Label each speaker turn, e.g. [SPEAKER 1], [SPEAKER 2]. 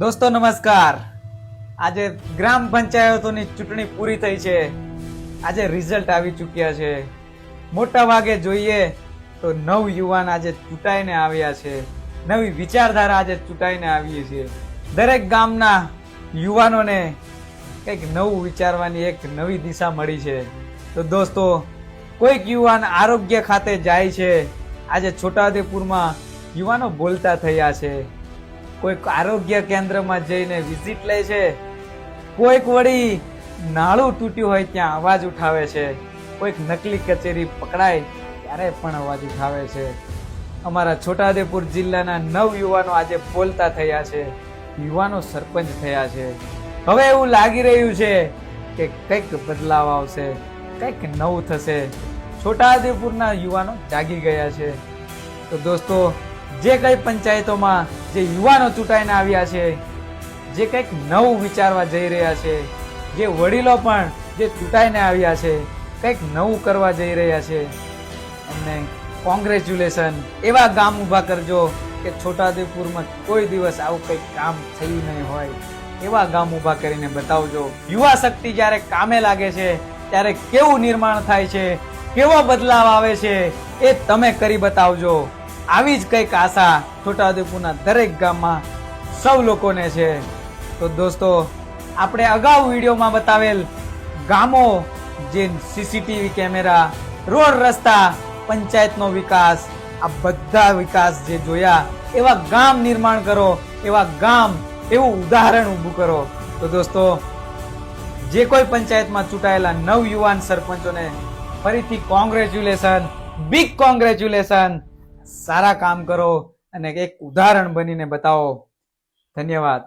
[SPEAKER 1] દોસ્તો નમસ્કાર। આજે ગ્રામ પંચાયતોની ચૂંટણી પૂરી થઈ છે। આજે રિઝલ્ટ આવી ચૂક્યા છે। મોટા ભાગે જોઈએ તો નવ યુવાન આજે ચૂંટાઈને આવ્યા છે। નવી વિચારધારા આજે ચૂંટાઈને આવી છે। દરેક ગામના યુવાનોને કંઈક નવું વિચારવાની એક નવી દિશા મળી છે। તો દોસ્તો, કોઈક યુવાન આરોગ્ય ખાતે જાય છે। આજે છોટાઉદેપુરમાં યુવાનો બોલતા થયા છે। કોઈક આરોગ્ય કેન્દ્રમાં જઈને વિઝિટ લે છે। કોઈક વળી નાળું તૂટ્યું હોય ત્યાં અવાજ ઉઠાવે છે। કોઈક નકલી કચેરી પકડાય ત્યારે પણ અવાજ ઉઠાવે છે। અમારા છોટાઉદેપુર જિલ્લાના 9 યુવાનો આજે બોલતા થયા છે। યુવાનો સરપંચ થયા છે। હવે એવું લાગી રહ્યું છે કે કંઈક બદલાવ આવશે, કંઈક નવું થશે। છોટાઉદેપુરના યુવાનો જાગી ગયા છે। તો દોસ્તો, જે કઈ પંચાયતોમાં જે યુવાનો ચૂંટાઈને આવ્યા છે, જે કંઈક નવું વિચારવા જઈ રહ્યા છે, જે વડીલો પણ જે ચૂંટાઈને આવ્યા છે, કંઈક નવું કરવા જઈ રહ્યા છે, એમને કોંગ્રેચ્યુલેશન। એવા ગામ ઊભા કરજો કે છોટાઉદેપુરમાં કોઈ દિવસ આવું કંઈક કામ થયું નહીં હોય। એવા ગામ ઊભા કરીને બતાવજો। યુવા શક્તિ જ્યારે કામે લાગે છે ત્યારે કેવું નિર્માણ થાય છે, કેવો બદલાવ આવે છે, એ તમે કરી બતાવજો। આવી જ કંઈક આશા છોટાઉદેપુરના દરેક ગામમાં સૌ લોકોને છે। તો દોસ્તો, આપણે અગાઉ વિડીયોમાં બતાવેલ ગામો, જે સીસીટીવી કેમેરા, રોડ રસ્તા, પંચાયતનો વિકાસ, આ બધા વિકાસ જે જોયા, એવા ગામ નિર્માણ કરો, એવા ગામ, એવું ઉદાહરણ ઊભું કરો। તો દોસ્તો, જે કોઈ પંચાયતમાં ચૂંટાયેલા 9 યુવાન સરપંચોને ફરીથી કોંગ્રેચ્યુલેશન, બિગ કોંગ્રેચ્યુલેશન। સારા કામ કરો અને એક ઉદાહરણ બનીને બતાવો। ધન્યવાદ।